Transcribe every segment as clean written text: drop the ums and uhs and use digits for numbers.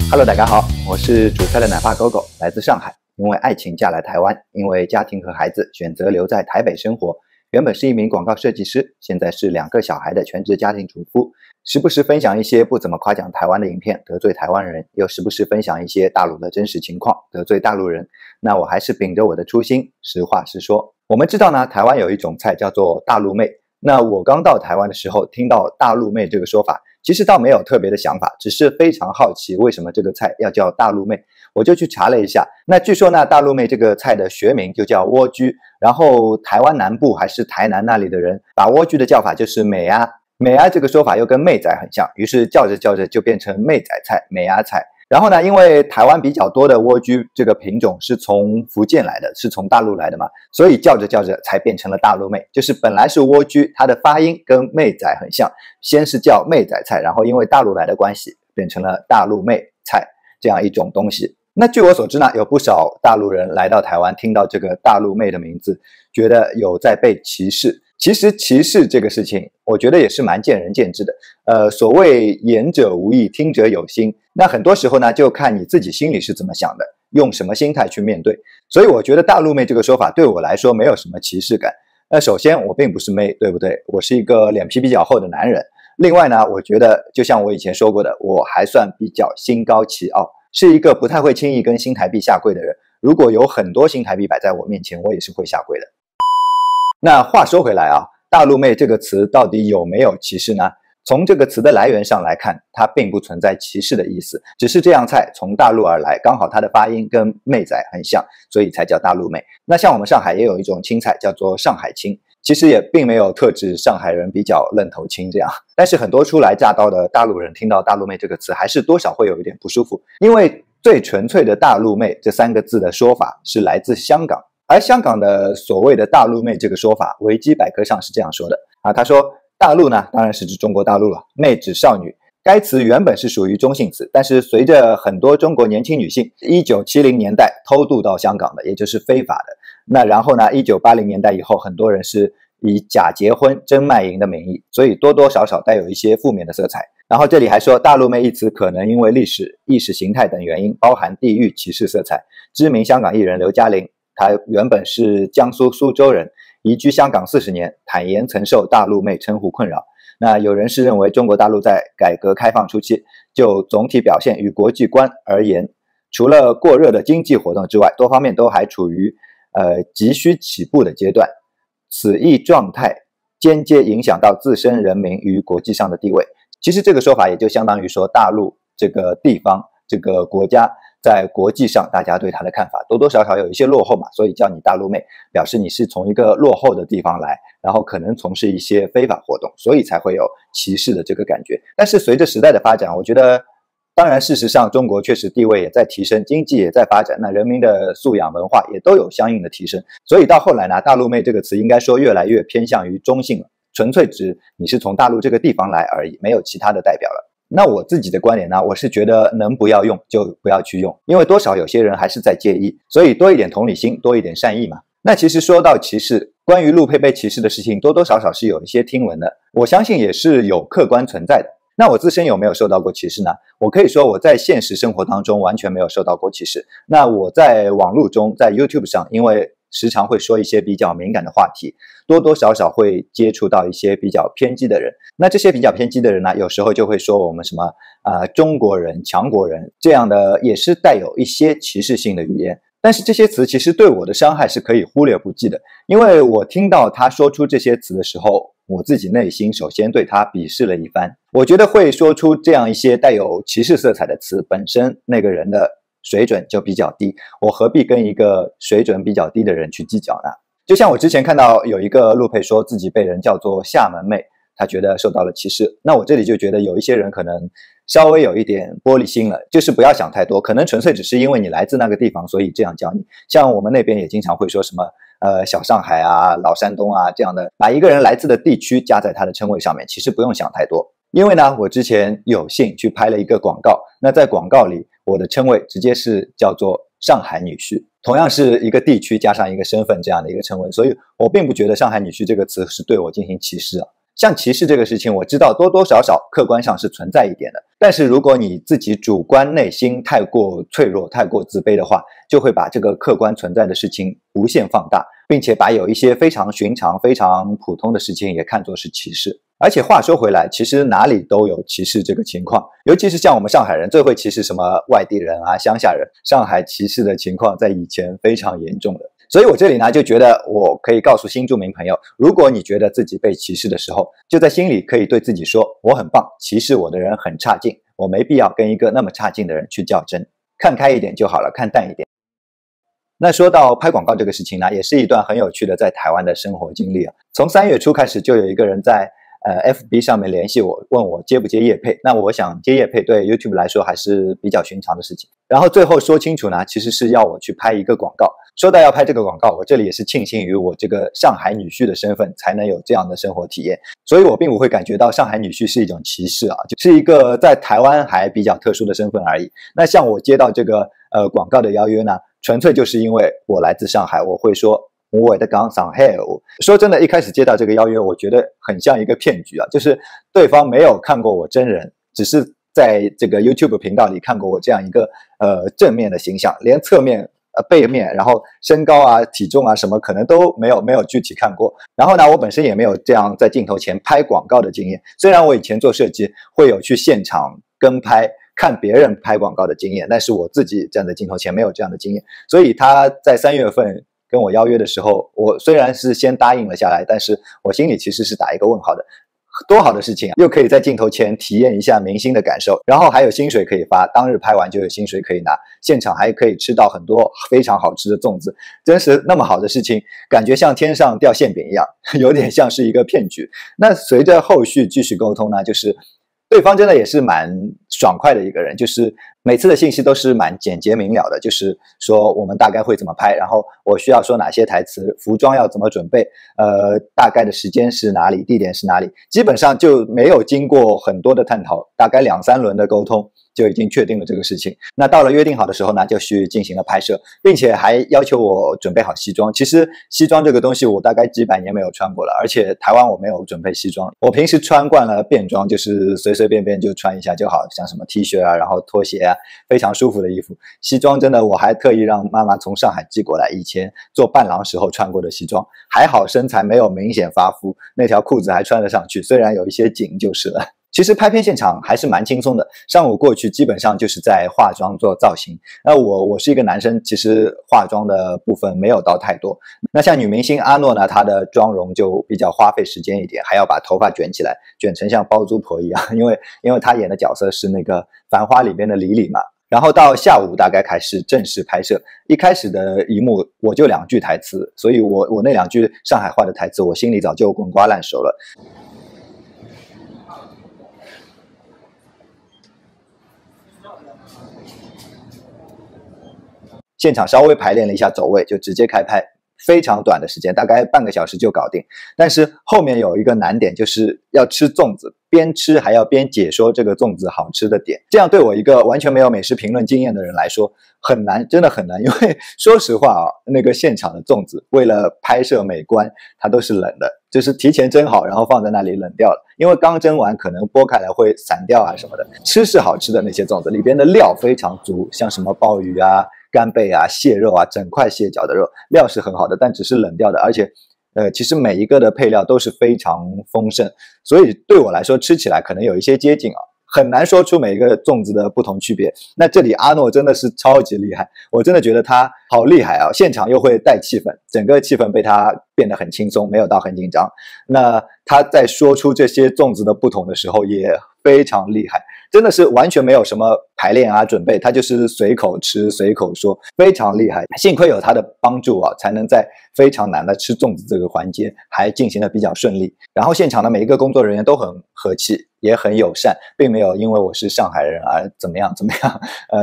Hello， 大家好，我是煮菜的奶爸狗狗，来自上海，因为爱情嫁来台湾，因为家庭和孩子选择留在台北生活。原本是一名广告设计师，现在是2个小孩的全职家庭主妇，时不时分享一些不怎么夸奖台湾的影片，得罪台湾人，又时不时分享一些大陆的真实情况，得罪大陆人。那我还是秉着我的初心，实话实说。我们知道呢，台湾有一种菜叫做大陆妹。那我刚到台湾的时候，听到大陆妹这个说法，其实倒没有特别的想法，只是非常好奇为什么这个菜要叫大陆妹。我就去查了一下，那据说呢，大陆妹这个菜的学名就叫莴苣，然后台湾南部还是台南那里的人把莴苣的叫法就是美鸭，美鸭这个说法又跟妹仔很像，于是叫着叫着就变成妹仔菜、美鸭菜。然后呢，因为台湾比较多的莴苣这个品种是从福建来的，是从大陆来的嘛，所以叫着叫着才变成了大陆妹。就是本来是莴苣，它的发音跟妹仔很像，先是叫妹仔菜，然后因为大陆来的关系，变成了大陆妹菜这样一种东西。那据我所知呢，有不少大陆人来到台湾，听到这个大陆妹的名字，觉得有在被歧视。其实歧视这个事情，我觉得也是蛮见仁见智的。所谓言者无意，听者有心。那很多时候呢，就看你自己心里是怎么想的，用什么心态去面对。所以我觉得大陆妹这个说法对我来说没有什么歧视感。那首先我并不是妹，对不对？我是一个脸皮比较厚的男人。另外呢，我觉得就像我以前说过的，我还算比较心高气傲，是一个不太会轻易跟新台币下跪的人。如果有很多新台币摆在我面前，我也是会下跪的。那话说回来啊，大陆妹这个词到底有没有歧视呢？从这个词的来源上来看，它并不存在歧视的意思，只是这样菜从大陆而来，刚好它的发音跟妹仔很像，所以才叫大陆妹。那像我们上海也有一种青菜叫做上海青，其实也并没有特指上海人比较愣头青这样，但是很多初来乍到的大陆人听到大陆妹这个词，还是多少会有一点不舒服，因为最纯粹的大陆妹这3个字的说法是来自香港。而香港的所谓的大陆妹这个说法，维基百科上是这样说的啊，他说大陆呢当然是指中国大陆了，妹指少女。该词原本是属于中性词，但是随着很多中国年轻女性1970年代偷渡到香港的，也就是非法的。那然后呢，1980年代以后，很多人是以假结婚、真卖淫的名义，所以多多少少带有一些负面的色彩。然后这里还说，大陆妹一词可能因为历史、意识形态等原因，包含地域歧视色彩。知名香港艺人刘嘉玲，他原本是江苏苏州人，移居香港40年，坦言曾受大陆妹称呼困扰。那有人是认为中国大陆在改革开放初期，就总体表现与国际观而言，除了过热的经济活动之外，多方面都还处于急需起步的阶段。此一状态间接影响到自身人民与国际上的地位。其实这个说法也就相当于说，大陆这个地方、这个国家在国际上大家对他的看法多多少少有一些落后嘛，所以叫你大陆妹，表示你是从一个落后的地方来，然后可能从事一些非法活动，所以才会有歧视的这个感觉。但是随着时代的发展，我觉得当然事实上中国确实地位也在提升，经济也在发展，那人民的素养文化也都有相应的提升，所以到后来呢，大陆妹这个词应该说越来越偏向于中性了，纯粹指你是从大陆这个地方来而已，没有其他的代表了。那我自己的观点呢，我是觉得能不要用就不要去用，因为多少有些人还是在介意，所以多一点同理心，多一点善意嘛。那其实说到歧视，关于陆配被歧视的事情，多多少少是有一些听闻的，我相信也是有客观存在的。那我自身有没有受到过歧视呢？我可以说我在现实生活当中完全没有受到过歧视。那我在网络中，在 YouTube 上，因为时常会说一些比较敏感的话题，多多少少会接触到一些比较偏激的人。那这些比较偏激的人呢，有时候就会说我们什么中国人、强国人这样的，也是带有一些歧视性的语言。但是这些词其实对我的伤害是可以忽略不计的，因为我听到他说出这些词的时候，我自己内心首先对他鄙视了一番。我觉得会说出这样一些带有歧视色彩的词，本身那个人的水准就比较低，我何必跟一个水准比较低的人去计较呢？就像我之前看到有一个陆配说自己被人叫做厦门妹，他觉得受到了歧视。那我这里就觉得有一些人可能稍微有一点玻璃心了，就是不要想太多，可能纯粹只是因为你来自那个地方，所以这样叫你。像我们那边也经常会说什么小上海啊、老山东啊这样的，把一个人来自的地区加在他的称谓上面，其实不用想太多。因为呢，我之前有幸去拍了一个广告，那在广告里我的称谓直接是叫做上海女婿，同样是一个地区加上一个身份这样的一个称谓，所以我并不觉得上海女婿这个词是对我进行歧视啊。像歧视这个事情，我知道多多少少客观上是存在一点的，但是如果你自己主观内心太过脆弱、太过自卑的话，就会把这个客观存在的事情无限放大，并且把有一些非常寻常、非常普通的事情也看作是歧视。而且话说回来，其实哪里都有歧视这个情况，尤其是像我们上海人最会歧视什么外地人啊、乡下人，上海歧视的情况在以前非常严重的。所以我这里呢就觉得我可以告诉新住民朋友，如果你觉得自己被歧视的时候，就在心里可以对自己说，我很棒，歧视我的人很差劲，我没必要跟一个那么差劲的人去较真，看开一点就好了，看淡一点。那说到拍广告这个事情呢，也是一段很有趣的在台湾的生活经历啊。从3月初开始，就有一个人在FB 上面联系我，问我接不接业配。那我想接业配对 YouTube 来说还是比较寻常的事情。然后最后说清楚呢，其实是要我去拍一个广告。说到要拍这个广告，我这里也是庆幸于我这个上海女婿的身份，才能有这样的生活体验。所以我并不会感觉到上海女婿是一种歧视啊，就是一个在台湾还比较特殊的身份而已。那像我接到这个广告的邀约呢，纯粹就是因为我来自上海，我会说我的港上海。说真的，一开始接到这个邀约，我觉得很像一个骗局啊，就是对方没有看过我真人，只是在这个 YouTube 频道里看过我这样一个正面的形象，连侧面背面，然后身高啊、体重啊什么可能都没有具体看过。然后呢，我本身也没有这样在镜头前拍广告的经验，虽然我以前做设计会有去现场跟拍看别人拍广告的经验，但是我自己站在镜头前没有这样的经验。所以他在3月份跟我邀约的时候，我虽然是先答应了下来，但是我心里其实是打一个问号的。多好的事情啊，又可以在镜头前体验一下明星的感受，然后还有薪水可以发，当日拍完就有薪水可以拿，现场还可以吃到很多非常好吃的粽子，真是那么好的事情，感觉像天上掉馅饼一样，有点像是一个骗局。那随着后续继续沟通呢，就是对方真的也是蛮爽快的一个人，就是每次的信息都是蛮简洁明了的，就是说我们大概会怎么拍，然后我需要说哪些台词，服装要怎么准备，大概的时间是哪里，地点是哪里，基本上就没有经过很多的探讨，大概2、3轮的沟通就已经确定了这个事情。那到了约定好的时候呢，就去进行了拍摄，并且还要求我准备好西装。其实西装这个东西我大概几百年没有穿过了，而且台湾我没有准备西装，我平时穿惯了便装，就是随随便便就穿一下就好，像什么 T 恤啊，然后拖鞋啊，非常舒服的衣服。西装真的我还特意让妈妈从上海寄过来，以前做伴郎时候穿过的西装，还好身材没有明显发福，那条裤子还穿得上去，虽然有一些紧就是了。其实拍片现场还是蛮轻松的，上午过去基本上就是在化妆做造型。那我是一个男生，其实化妆的部分没有到太多。那像女明星阿诺呢，她的妆容就比较花费时间一点，还要把头发卷起来，卷成像包租婆一样，因为她演的角色是那个《繁花》里边的李李嘛。然后到下午大概开始正式拍摄，一开始的一幕我就2句台词，所以我那2句上海话的台词，我心里早就滚瓜烂熟了。现场稍微排练了一下走位，就直接开拍，非常短的时间，大概半个小时就搞定。但是后面有一个难点，就是要吃粽子，边吃还要边解说这个粽子好吃的点。这样对我一个完全没有美食评论经验的人来说很难，真的很难。因为说实话啊，那个现场的粽子为了拍摄美观，它都是冷的，就是提前蒸好，然后放在那里冷掉了。因为刚蒸完可能剥开来会散掉啊什么的。吃是好吃的那些粽子，里边的料非常足，像什么鲍鱼啊、干贝啊、蟹肉啊，整块蟹脚的肉，料是很好的，但只是冷掉的，而且其实每一个的配料都是非常丰盛，所以对我来说吃起来可能有一些接近啊，很难说出每一个粽子的不同区别。那这里阿诺真的是超级厉害，我真的觉得他好厉害啊！现场又会带气氛，整个气氛被他变得很轻松，没有到很紧张。那他在说出这些粽子的不同的时候也非常厉害，真的是完全没有什么排练啊准备，他就是随口吃随口说，非常厉害。幸亏有他的帮助啊，才能在非常难的吃粽子这个环节还进行的比较顺利。然后现场的每一个工作人员都很和气，也很友善，并没有因为我是上海人而怎么样，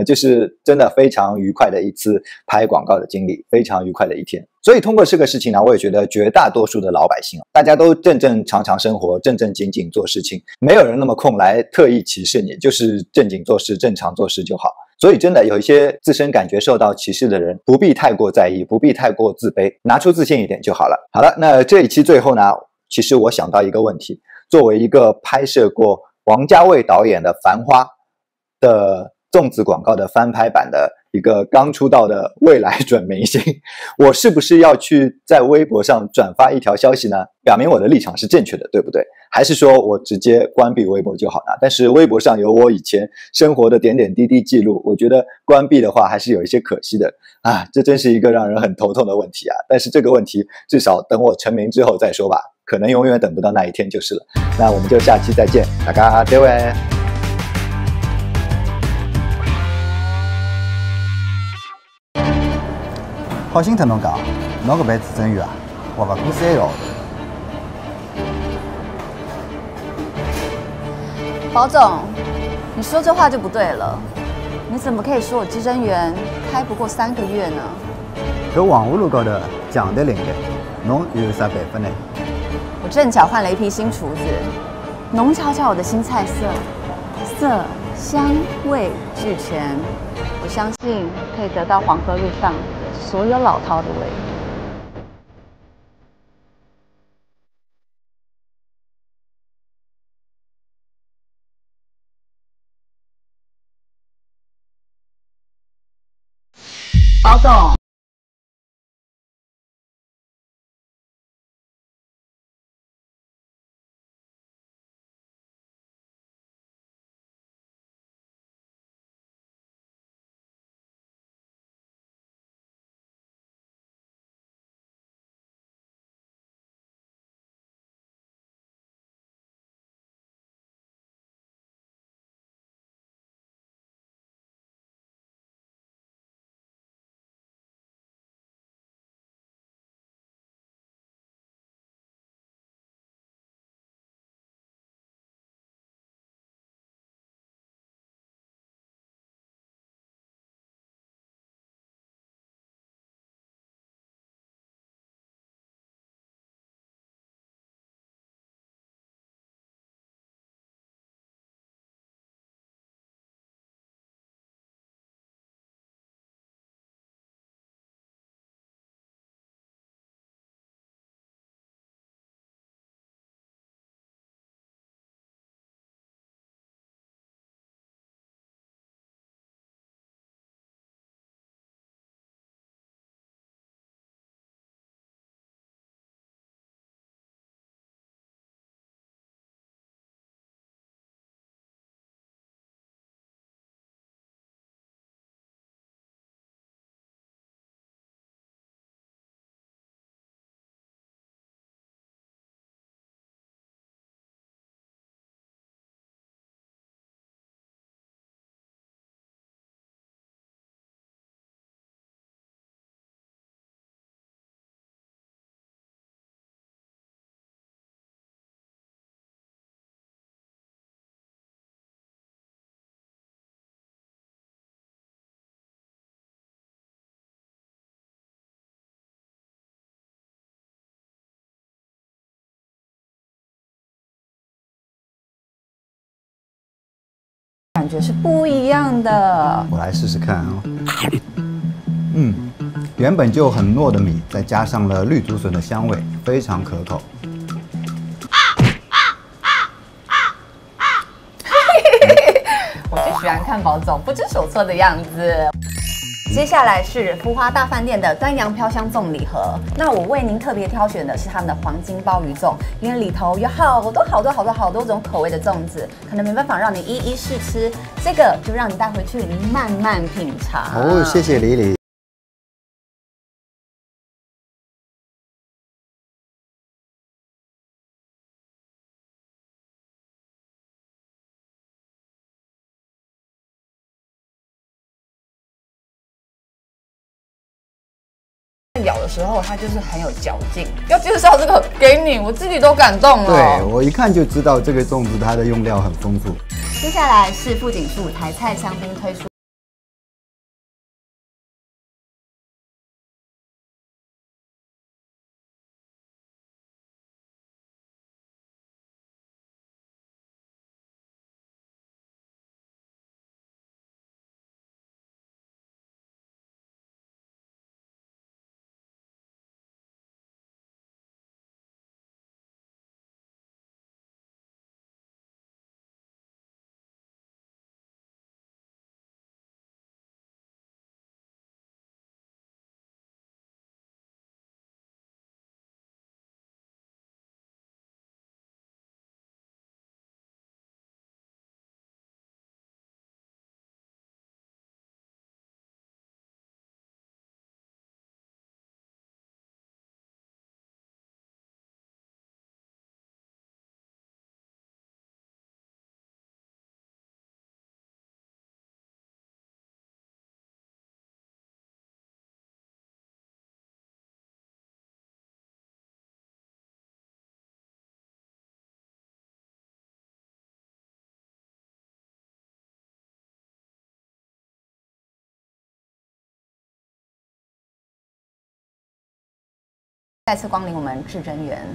就是真的非常愉快的一次拍广告的经历，非常愉快的一天。所以通过这个事情呢，我也觉得绝大多数的老百姓，大家都正正常常生活，正正经经做事情，没有人那么空来特意歧视你，就是正经做事，正常做事就好。所以真的有一些自身感觉受到歧视的人，不必太过在意，不必太过自卑，拿出自信一点就好了。好了，那这一期最后呢，其实我想到一个问题，作为一个拍摄过王家卫导演的《繁花》的粽子广告的翻拍版的一个刚出道的未来准明星，我是不是要去在微博上转发一条消息呢？表明我的立场是正确的，对不对？还是说我直接关闭微博就好呢？但是微博上有我以前生活的点点滴滴记录，我觉得关闭的话还是有一些可惜的啊，这真是一个让人很头痛的问题啊！但是这个问題至少等我成名之后再说吧，可能永远等不到那一天就是了。那我们就下期再见，大家再会。好心疼侬讲，侬搿辈子真远啊，活勿过3个号头。保总，你说这话就不对了。你怎么可以说我资侦员开不过3个月呢？搿黄河路高头强敌林立，侬又有啥办法呢？我正巧换了一批新厨子，侬瞧瞧我的新菜色，色香味俱全，我相信可以得到黄河路上所有老饕的胃。保总。感觉是不一样的。我来试试看啊、原本就很糯的米，再加上了绿竹笋的香味，非常可口。我就喜欢看保总不知所措的样子。接下来是福华大饭店的端阳飘香粽礼盒，那我为您特别挑选的是他们的黄金鲍鱼粽，因为里头有好多种口味的粽子，可能没办法让你一一试吃，这个就让你带回去，您慢慢品尝。哦，谢谢李李。咬的时候，它就是很有嚼劲。要介绍这个给你，我自己都感动了。对，我一看就知道这个粽子它的用料很丰富。接下来是富锦树台菜香槟推出。再次光临我们至臻园。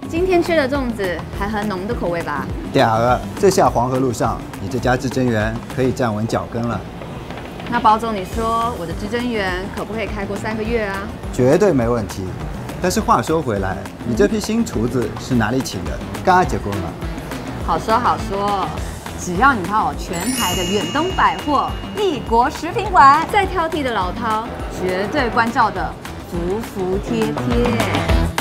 今天吃的粽子还很浓的口味吧？嗲儿，这下黄河路上，你这家至臻园可以站稳脚跟了。那包总，你说我的至臻园可不可以开过3个月啊？绝对没问题。但是话说回来，你这批新厨子是哪里请的？刚结婚了？好说好说，只要你到全台的远东百货、异国食品馆，再挑剔的老饕，绝对关照的服服帖帖。